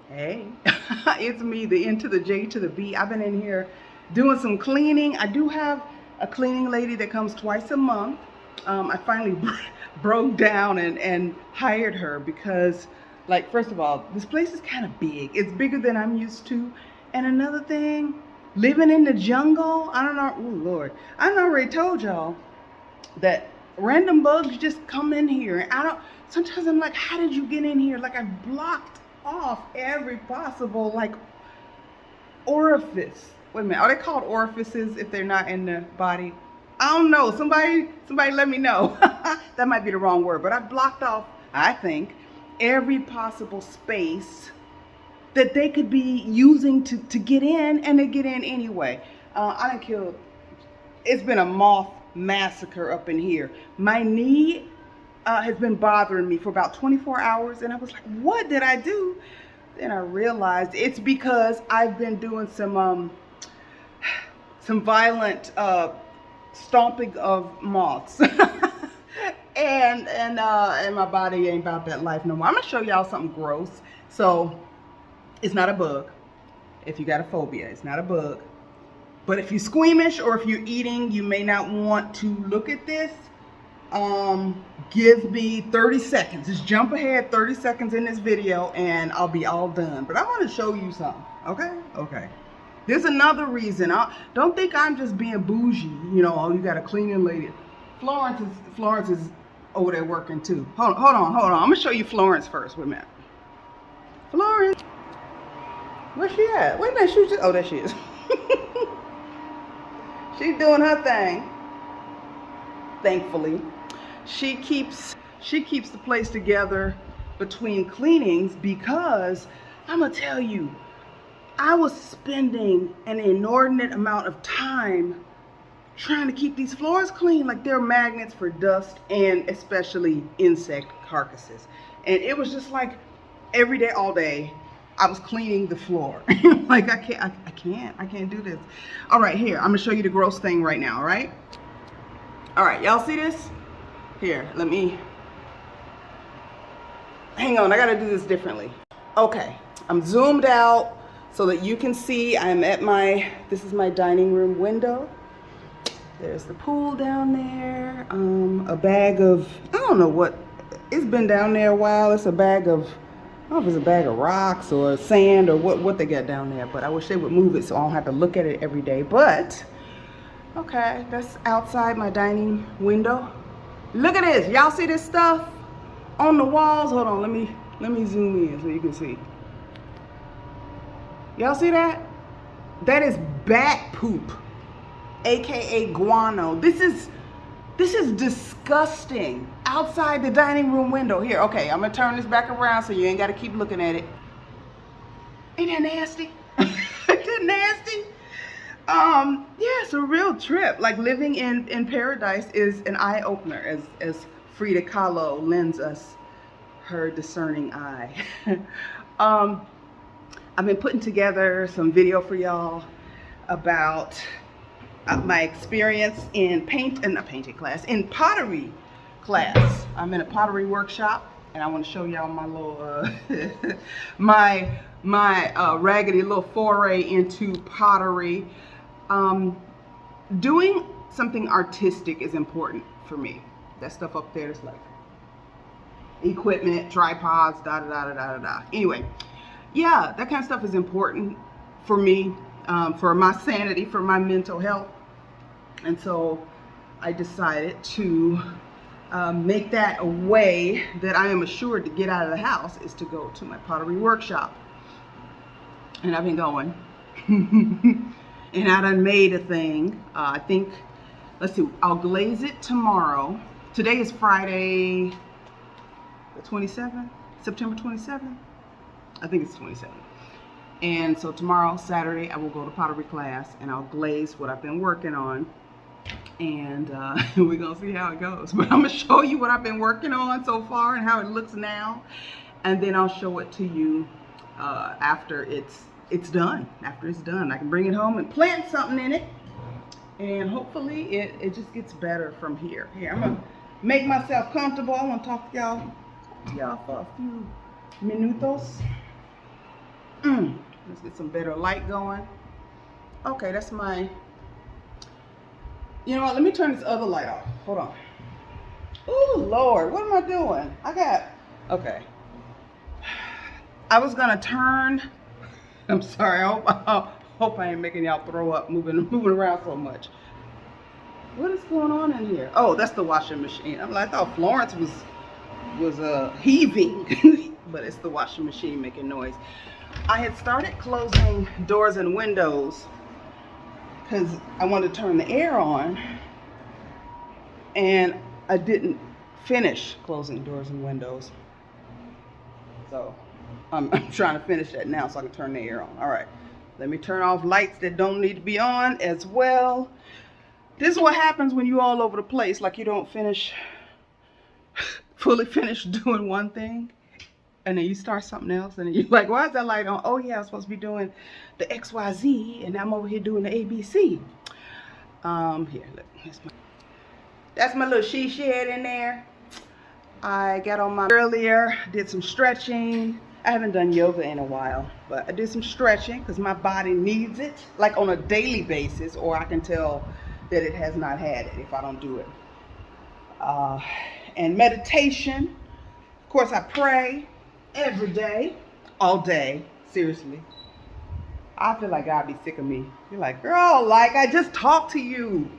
Hey, it's me, the N to the J to the B. I've been in here doing some cleaning. I do have a cleaning lady that comes twice a month. I finally broke down and hired her because, like, first of all, this place is kind of big. It's bigger than I'm used to. And another thing, living in the jungle, I don't know, oh Lord, I already told y'all that random bugs just come in here. And sometimes I'm like, how did you get in here? Like, I've blocked off every possible, like, orifice. Wait a minute, are they called orifices if they're not in the body? I don't know. Somebody let me know. That might be the wrong word, but I've blocked off, I think, every possible space that they could be using to get in, and they get in anyway. I done killed, it's been a moth massacre up in here. My knee has been bothering me for about 24 hours, and I was like, what did I do? Then I realized it's because I've been doing some violent stomping of moths. and my body ain't about that life no more. I'm gonna show y'all something gross. So it's not a bug. If you got a phobia, it's not a bug. But if you're squeamish or if you're eating, you may not want to look at this. Give me 30 seconds. Just jump ahead 30 seconds in this video and I'll be all done. But I want to show you something. Okay. There's another reason. Don't think I'm just being bougie. You know, oh, you got a cleaning lady. Florence is over there working too. Hold on. I'm gonna show you Florence first. Wait a minute. Florence. Where's she at? Wait a minute. Oh, there she is. She's doing her thing. Thankfully, she keeps the place together between cleanings, because I'm gonna tell you, I was spending an inordinate amount of time trying to keep these floors clean. Like, they're magnets for dust and especially insect carcasses. And it was just like every day, all day, I was cleaning the floor. Like, I can't do this. All right, here, I'm gonna show you the gross thing right now, all right? All right, y'all see this? Here, let me, hang on, I gotta do this differently. Okay, I'm zoomed out so that you can see I'm at this is my dining room window. There's the pool down there. A bag of, I don't know what, it's been down there a while. It's a bag of, I don't know if it's a bag of rocks or sand or what they got down there, but I wish they would move it so I don't have to look at it every day. But, okay, that's outside my dining window. Look at this. Y'all see this stuff on the walls? Hold on, let me zoom in so you can see. Y'all see that? That is bat poop, aka guano. This is disgusting. Outside the dining room window. Here, okay, I'm gonna turn this back around so you ain't gotta keep looking at it. Ain't that nasty? Ain't that nasty? Yeah, it's a real trip. Like, living in paradise is an eye-opener, as Frida Kahlo lends us her discerning eye. I've been putting together some video for y'all about my experience in in pottery class. I'm in a pottery workshop, and I want to show y'all my little my raggedy little foray into pottery. Doing something artistic is important for me. That stuff up there is like equipment, tripods, da. Anyway, yeah, that kind of stuff is important for me, for my sanity, for my mental health. And so I decided to make that a way that I am assured to get out of the house, is to go to my pottery workshop. And I've been going. And I done made a thing. I think, let's see, I'll glaze it tomorrow. Today is Friday, the 27th, September 27th. I think it's 27th. And so tomorrow, Saturday, I will go to pottery class and I'll glaze what I've been working on. And we're gonna see how it goes. But I'm gonna show you what I've been working on so far and how it looks now. And then I'll show it to you after it's done. After it's done, I can bring it home and plant something in it. And hopefully it just gets better from here. Here, I'm gonna make myself comfortable. I wanna talk to y'all for a few minutos. get some better light going. Okay, that's my, you know what, let me turn this other light off. Hold on. Oh Lord, what am I doing? Okay. I was gonna turn, I'm sorry, I hope I ain't making y'all throw up moving around so much. What is going on in here? Oh, that's the washing machine. I thought Florence was heaving, but it's the washing machine making noise. I had started closing doors and windows because I wanted to turn the air on, and I didn't finish closing doors and windows. So I'm trying to finish that now so I can turn the air on. All right, let me turn off lights that don't need to be on as well. This is what happens when you all over the place, like you don't fully finish doing one thing, and then you start something else, and then you're like, why is that light on? Oh yeah, I was supposed to be doing the XYZ, and I'm over here doing the ABC. Here, look, that's my little she shed in there. I got on my earlier, did some stretching. I haven't done yoga in a while, but I did some stretching because my body needs it, like on a daily basis, or I can tell that it has not had it if I don't do it. And meditation. Of course, I pray every day, all day, seriously. I feel like God be sick of me. You're like, girl, like I just talked to you.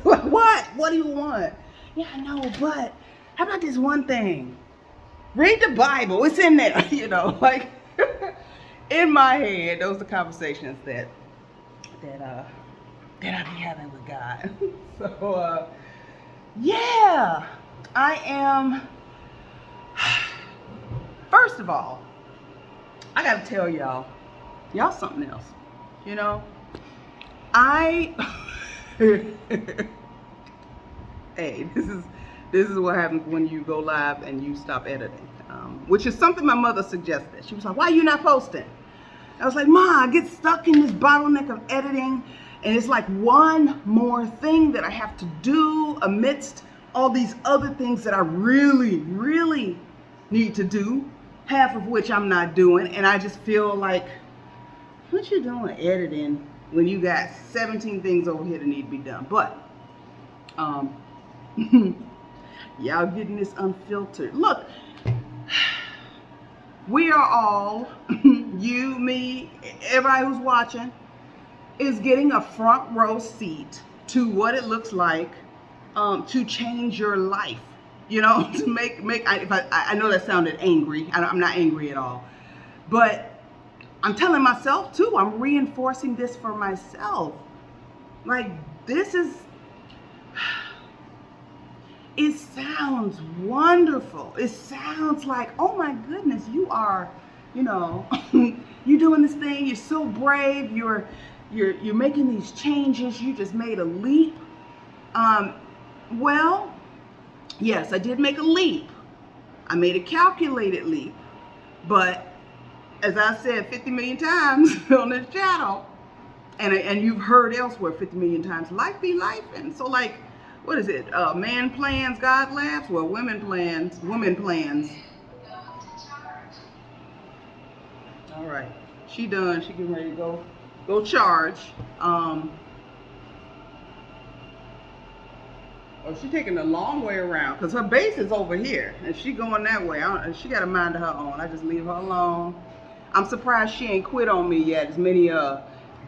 Like, what? What do you want? Yeah, I know, but how about this one thing? Read the Bible. It's in there, you know, like in my head, those are the conversations that I be having with God. So, yeah, I am. First of all, I gotta tell y'all something else. You know, hey, this is what happens when you go live and you stop editing, which is something my mother suggested. She was like, why are you not posting? I was like, Ma, I get stuck in this bottleneck of editing, and it's like one more thing that I have to do amidst all these other things that I really, really need to do, half of which I'm not doing, and I just feel like, what you doing editing when you got 17 things over here that need to be done? But y'all getting this unfiltered. Look, we are all, you, me, everybody who's watching, is getting a front row seat to what it looks like to change your life. You know, to make. I know that sounded angry. I'm not angry at all, but I'm telling myself too. I'm reinforcing this for myself. Like, this is. It sounds wonderful. It sounds like, oh my goodness, you are, you know, you're doing this thing. You're so brave. You're making these changes. You just made a leap. Well, yes, I did make a leap. I made a calculated leap. But as I said 50 million times on this channel, and you've heard elsewhere 50 million times, life be life. And so, like, what is it? Man plans, God laughs. Well, women plans, woman plans. All right, she done. She getting ready to go charge. Oh, she taking the long way around because her base is over here, and she going that way. She got a mind of her own. I just leave her alone. I'm surprised she ain't quit on me yet. As many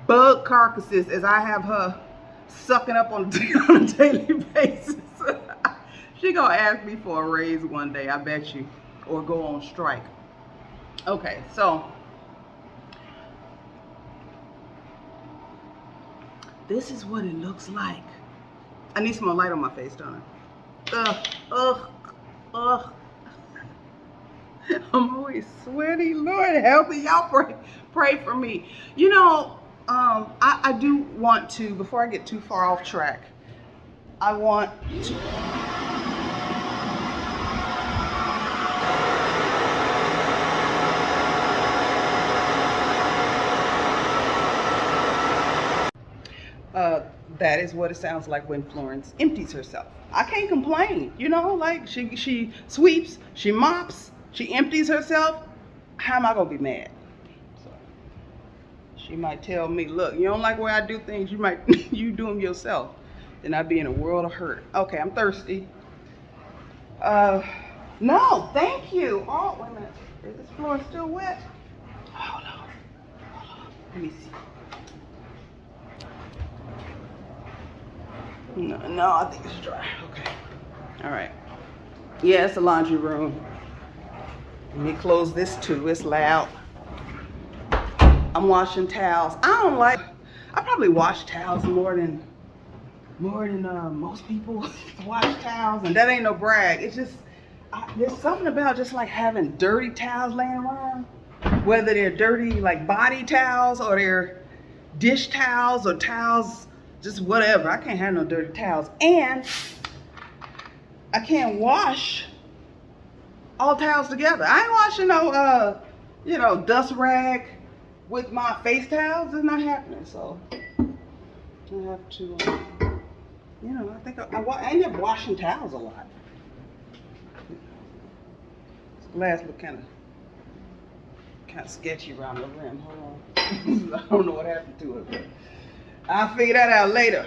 bug carcasses as I have her sucking up on a daily basis. She gonna ask me for a raise one day, I bet you, or go on strike. Okay, so this is what it looks like. I need some more light on my face, don't I? Ugh. I'm always sweaty. Lord help me. Y'all pray for me. You know, I do want to, before I get too far off track, I want to. That is what it sounds like when Florence empties herself. I can't complain, you know, like she sweeps, she mops, she empties herself. How am I gonna be mad? So, She might tell me, look, you don't like the way I do things, you might you do them yourself. Then I'd be in a world of hurt. Okay, I'm thirsty. No, thank you. Oh, wait a minute. Is this floor still wet? Hold on. Let me see. No, I think it's dry. Okay. All right. Yeah, it's the laundry room. Let me close this too. It's loud. I'm washing towels. I probably wash towels more than most people wash towels, and that ain't no brag. It's just there's something about just like having dirty towels laying around, whether they're dirty like body towels or they're dish towels or towels, just whatever. I can't have no dirty towels, and I can't wash all towels together. I ain't washing no dust rag with my face towels. It's not happening. So I have to I think I end up washing towels a lot. This glass look kind of sketchy around the rim. Hold on. I don't know what happened to it, but I'll figure that out later.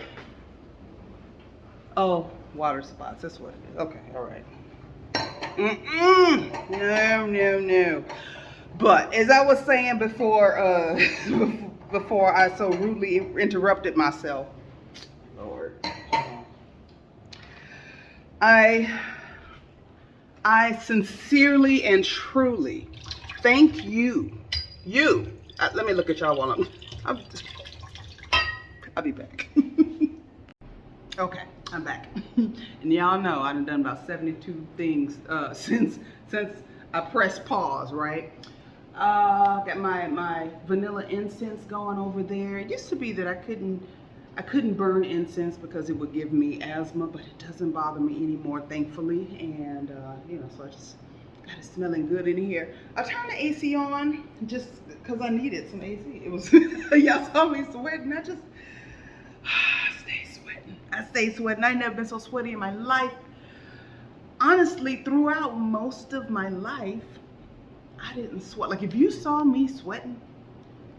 Oh, water spots. That's what it is. Okay, all right. No. But as I was saying before, before I so rudely interrupted myself, Lord, I sincerely and truly thank you. Let me look at y'all while I'll be back. Okay, I'm back. And y'all know I done about 72 things since I pressed pause, right? Got my vanilla incense going over there. It used to be that I couldn't burn incense because it would give me asthma, but it doesn't bother me anymore, thankfully. And so I just got it smelling good in here. I turned the AC on just because I needed some AC. It was y'all saw me sweating. I stay sweating. I ain't never been so sweaty in my life. Honestly, throughout most of my life, I didn't sweat. Like if you saw me sweating,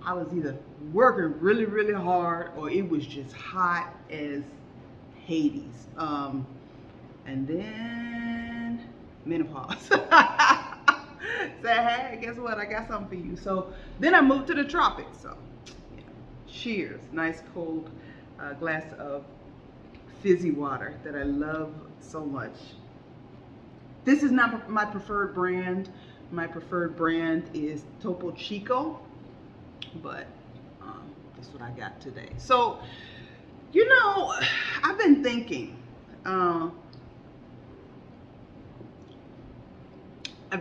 I was either working really, really hard or it was just hot as Hades. And then menopause. Said, hey, guess what? I got something for you. So then I moved to the tropics. So yeah. Cheers. Nice cold glass of fizzy water that I love so much. This is not my preferred brand. My preferred brand is Topo Chico, but that's what I got today. So, I've been thinking. I've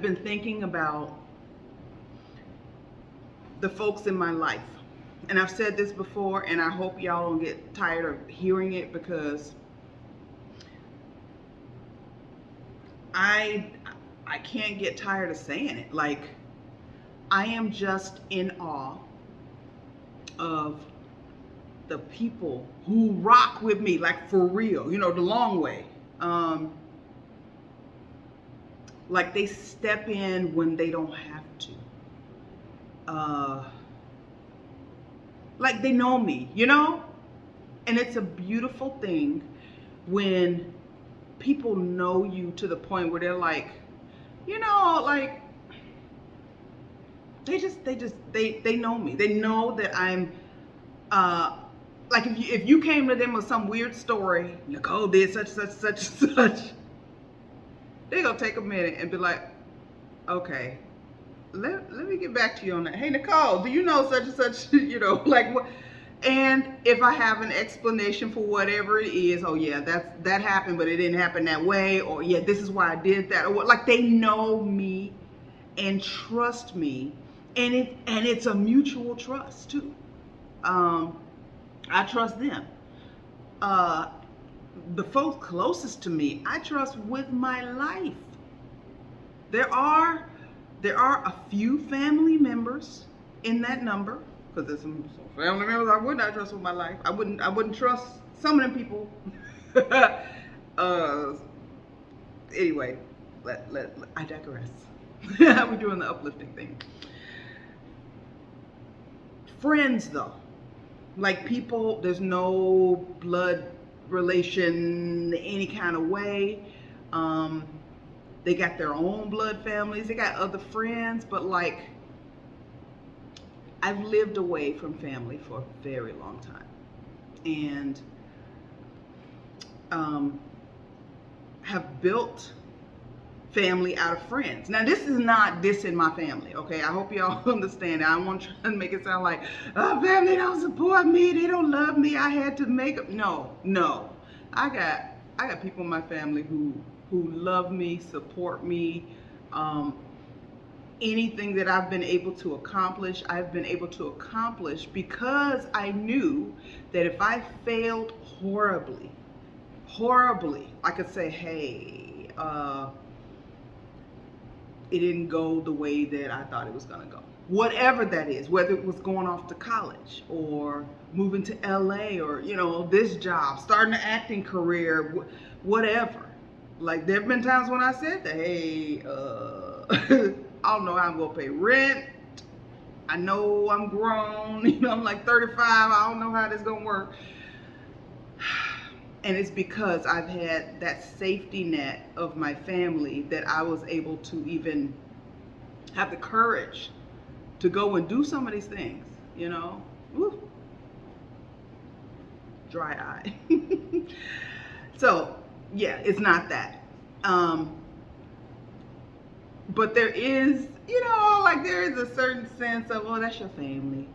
been thinking about the folks in my life. And I've said this before, and I hope y'all don't get tired of hearing it because I can't get tired of saying it. Like, I am just in awe of the people who rock with me, like for real, the long way. Like they step in when they don't have to. Like they know me, And it's a beautiful thing when people know you to the point where they're like, like they know me. They know that I'm like if you came to them with some weird story, Nicole did such, they're gonna take a minute and be like, okay, let me get back to you on that. Hey Nicole, do you know such and such, like what? And if I have an explanation for whatever it is, oh yeah, that happened, but it didn't happen that way, or yeah, this is why I did that, or what, like they know me and trust me, and it's a mutual trust too. I trust them. The folks closest to me, I trust with my life. There are a few family members in that number, because there's some family members I would not trust with my life. I wouldn't trust some of them people. Anyway, I digress. We're doing the uplifting thing. Friends though, like people, there's no blood relation any kind of way. They got their own blood families, they got other friends, but like I've lived away from family for a very long time, and have built family out of friends. Now this is not dissing my family, okay? I hope y'all understand that. I want to try to make it sound like, oh, family don't support me, they don't love me, I had to make them. No. I got people in my family who love me, support me. Anything that I've been able to accomplish, I've been able to accomplish because I knew that if I failed horribly, I could say, hey, it didn't go the way that I thought it was gonna go. Whatever that is, whether it was going off to college or moving to LA or, you know, this job, starting an acting career, whatever. Like there have been times when I said that, hey, I don't know how I'm gonna pay rent. I know I'm grown, you know, I'm like 35, I don't know how this is gonna work. And it's because I've had that safety net of my family that I was able to even have the courage to go and do some of these things, you know. Woo. Dry eye. So yeah, it's not that. But there is, you know, like there is a certain sense of, well, that's your family.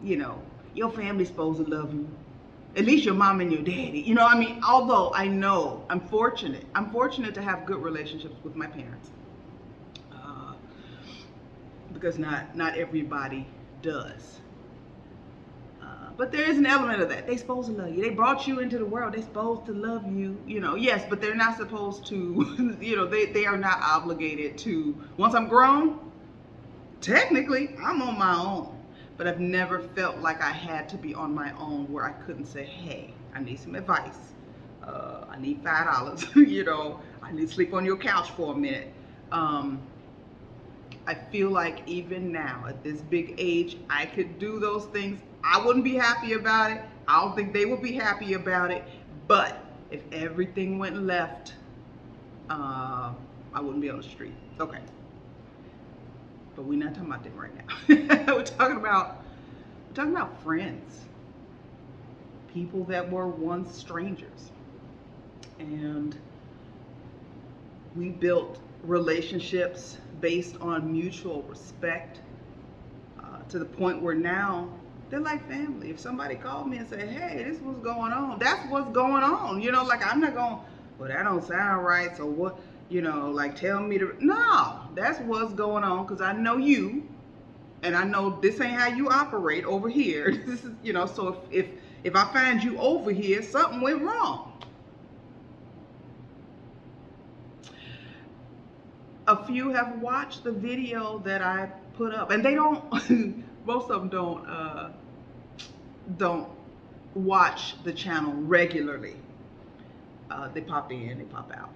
You know, your family's supposed to love you. At least your mom and your daddy. You know, I mean, although I know I'm fortunate to have good relationships with my parents. Because not everybody does. But there is an element of that. They're supposed to love you. They brought you into the world. They're supposed to love you, you know. Yes, but they're not supposed to, you know, they are not obligated to. Once I'm grown, technically, I'm on my own. But I've never felt like I had to be on my own where I couldn't say, hey, I need some advice. I need $5, you know. I need to sleep on your couch for a minute. I feel like even now, at this big age, I could do those things. I wouldn't be happy about it. I don't think they would be happy about it. But if everything went left, I wouldn't be on the street. Okay. But we're not talking about them right now. We're talking about friends. People that were once strangers. And we built relationships based on mutual respect, to the point where now they're like family. If somebody called me and said, hey, this is what's going on, that's what's going on. You know, like I'm not going, well, that don't sound right, so what, you know, like tell me to, no, that's what's going on, because I know you, and I know this ain't how you operate over here. This is, you know, so if I find you over here, something went wrong. A few have watched the video that I put up, and they don't, most of them don't watch the channel regularly. They pop in, they pop out.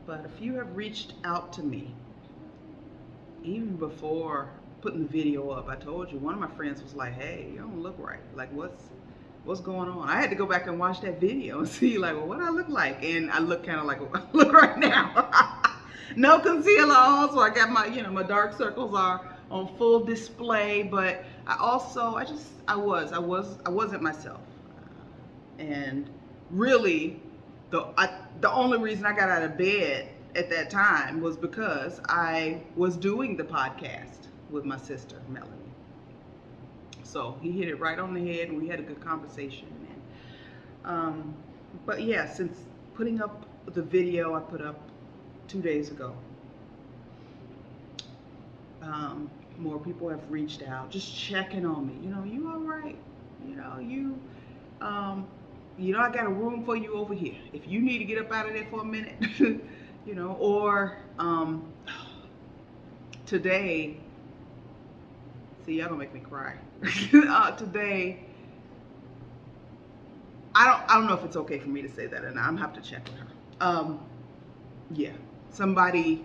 But a few have reached out to me. Even before putting the video up, I told you, one of my friends was like, hey, you don't look right. Like, what's going on? I had to go back and watch that video and see, like, well, what I look like. And I look kind of like what I look right now. No concealer on, so I got my, you know, my dark circles are on full display, but I wasn't myself. And really, the only reason I got out of bed at that time was because I was doing the podcast with my sister, Melanie. So he hit it right on the head, and we had a good conversation. And, but yeah, since putting up the video I put up 2 days ago, more people have reached out, just checking on me. You know, you all right? You know, I got a room for you over here. If you need to get up out of there for a minute, you know, or today, see, y'all gonna make me cry. Today, I don't know if it's okay for me to say that, and I'm gonna have to check with her. Yeah, somebody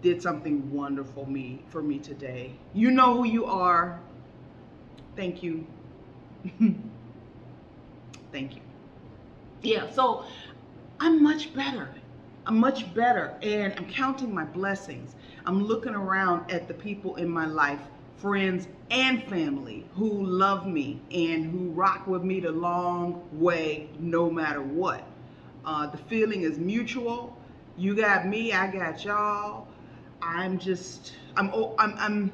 did something wonderful for me today. You know who you are. Thank you. Thank you. Yeah, so I'm much better. I'm much better, and I'm counting my blessings. I'm looking around at the people in my life, friends and family, who love me and who rock with me the long way, no matter what. The feeling is mutual. You got me, I got y'all. I'm just, I'm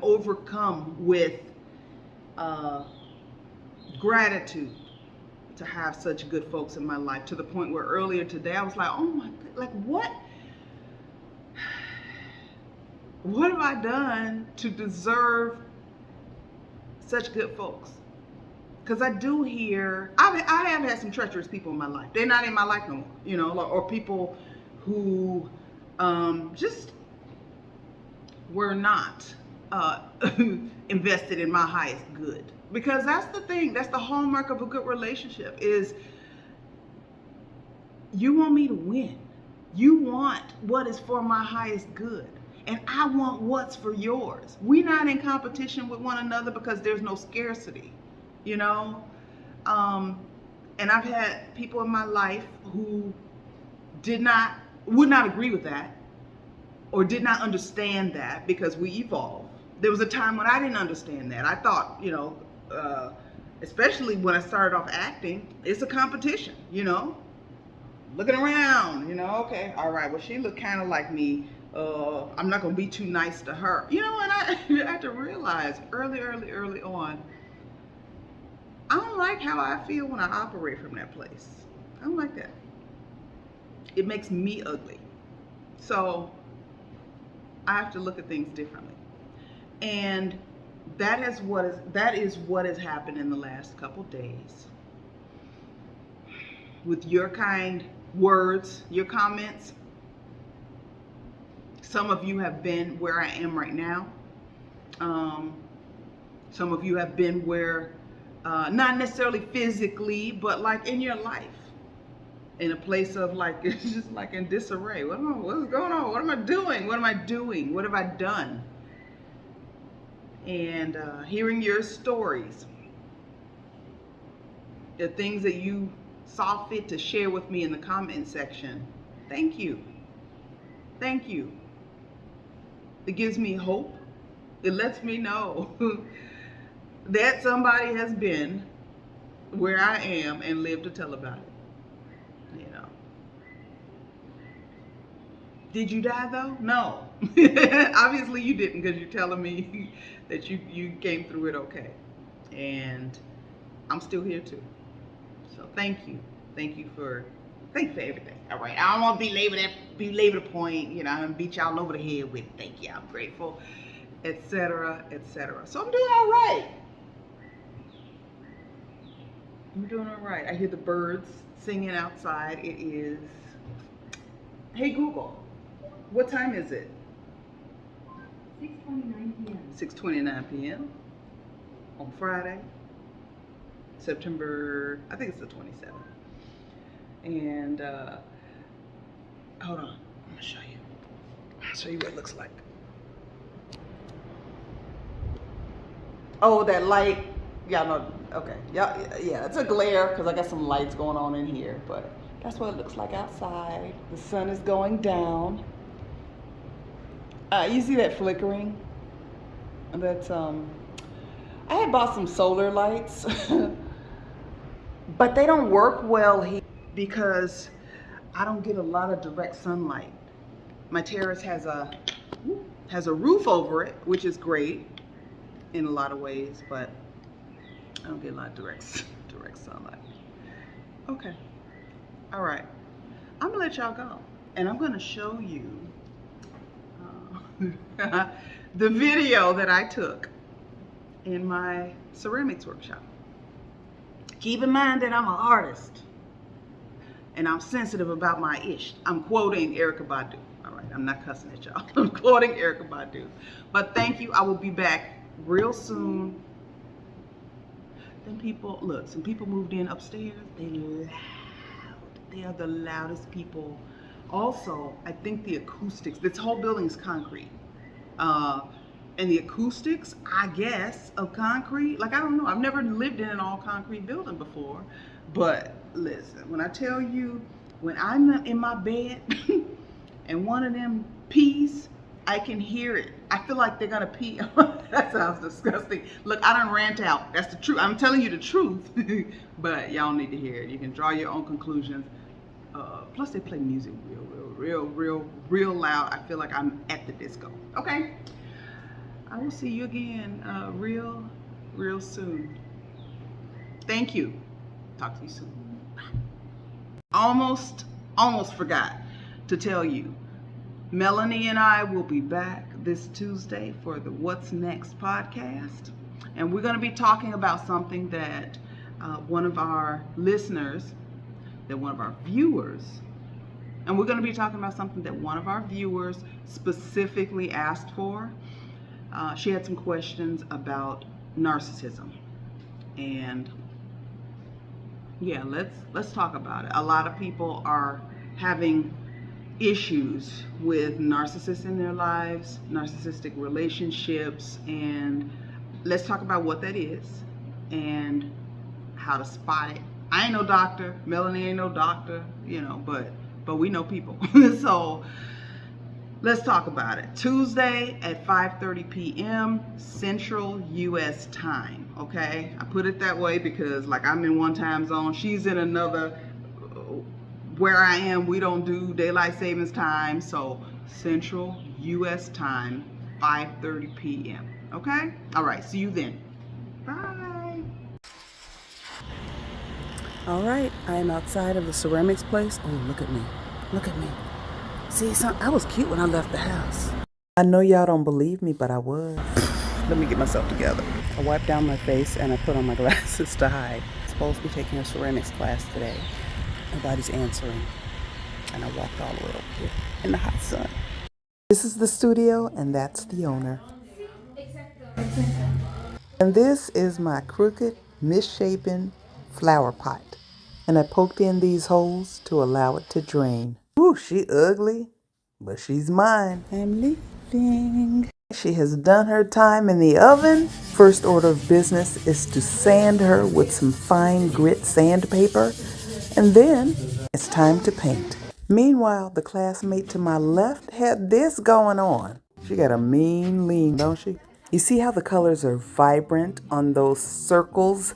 overcome with gratitude to have such good folks in my life, to the point where earlier today I was like, oh my God, like what have I done to deserve such good folks? Because I do hear, I have had some treacherous people in my life. They're not in my life no more, you know, or people who just were not invested in my highest good. Because that's the thing, that's the hallmark of a good relationship, is you want me to win. You want what is for my highest good. And I want what's for yours. We're not in competition with one another because there's no scarcity, you know? And I've had people in my life who would not agree with that, or did not understand that, because we evolve. There was a time when I didn't understand that. I thought, you know, especially when I started off acting, it's a competition, you know? Looking around, you know, okay, all right, well, she looked kind of like me. I'm not going to be too nice to her. You know, and I had to realize early on, I don't like how I feel when I operate from that place. I don't like that. It makes me ugly. So I have to look at things differently. And that is what has happened in the last couple days. With your kind words, your comments, some of you have been where I am right now. Some of you have been where, not necessarily physically, but like in your life, in a place of like, it's just like in disarray. What's going on? What am I doing? What am I doing? What have I done? And hearing your stories, the things that you saw fit to share with me in the comment section. Thank you. Thank you. It gives me hope. It lets me know that somebody has been where I am and lived to tell about it. You know. Did you die though? No. Obviously you didn't, because you're telling me that you came through it okay. And I'm still here too. So thank you. Thank you for everything. All right. I don't want to belabor the point. You know, I'm gonna beat y'all over the head with thank you, I'm grateful, etc., etc. So I'm doing all right. I'm doing all right. I hear the birds singing outside. It is, hey Google, what time is it? 6:29 p.m. 6:29 p.m. on Friday, September, I think it's the 27th. And hold on, I'm gonna show you. I'll show you what it looks like. Oh, that light. Y'all know, okay. Yeah, it's a glare because I got some lights going on in here, but that's what it looks like outside. The sun is going down. You see that flickering? That's I had bought some solar lights, but they don't work well here because I don't get a lot of direct sunlight. My terrace has a roof over it, which is great in a lot of ways, but I don't get a lot of direct sunlight. Okay. All right. I'm gonna let y'all go, and I'm gonna show you the video that I took in my ceramics workshop. Keep in mind that I'm an artist and I'm sensitive about my ish. I'm quoting Erykah Badu. All right, I'm not cussing at y'all. I'm quoting Erykah Badu. But thank you. I will be back real soon. Then people, look, some people moved in upstairs. They loud. They are the loudest people. Also, I think the acoustics, this whole building is concrete. and the acoustics, I guess, of concrete. Like, I don't know. I've never lived in an all concrete building before. But listen, when I tell you, when I'm in my bed and one of them pees, I can hear it. I feel like they're gonna pee. That sounds disgusting. Look, I done rant out. That's the truth. I'm telling you the truth. But y'all need to hear it. You can draw your own conclusions. Plus they play music real loud. I feel like I'm at the disco. Okay. I will see you again real soon. Thank you. Talk to you soon. Bye. Almost forgot to tell you. Melanie and I will be back this Tuesday for the What's Next podcast. And we're going to be talking about something that one of our listeners, that one of our viewers, and we're going to be talking about something that one of our viewers specifically asked for. She had some questions about narcissism. And yeah, let's talk about it. A lot of people are having issues with narcissists in their lives, narcissistic relationships, and let's talk about what that is and how to spot it. I ain't no doctor, Melanie ain't no doctor, you know, but we know people. So let's talk about it. Tuesday at 5:30 p.m. Central U.S. time, okay? I put it that way because, like, I'm in one time zone, she's in another. Where I am, we don't do daylight savings time, so Central U.S. time, 5:30 p.m., okay? All right, see you then. Bye. All right, I am outside of the ceramics place. Oh, look at me. Look at me. See, I was cute when I left the house. I know y'all don't believe me, but I was. Let me get myself together. I wiped down my face and I put on my glasses to hide. I'm supposed to be taking a ceramics class today. Nobody's answering. And I walked all the way over here in the hot sun. This is the studio and that's the owner. And this is my crooked, misshapen flower pot. And I poked in these holes to allow it to drain. Ooh, she ugly, but she's mine. I'm leaving. She has done her time in the oven. First order of business is to sand her with some fine grit sandpaper. And then it's time to paint. Meanwhile, the classmate to my left had this going on. She got a mean lean, don't she? You see how the colors are vibrant on those circles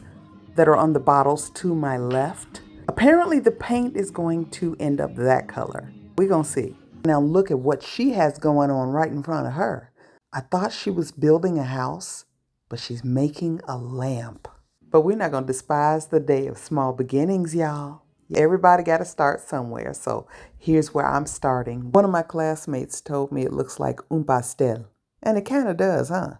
that are on the bottles to my left? Apparently the paint is going to end up that color. We're gonna see. Now look at what she has going on right in front of her. I thought she was building a house, but she's making a lamp. But we're not gonna despise the day of small beginnings, y'all. Everybody got to start somewhere, so here's where I'm starting. One of my classmates told me it looks like un pastel, and it kind of does, huh?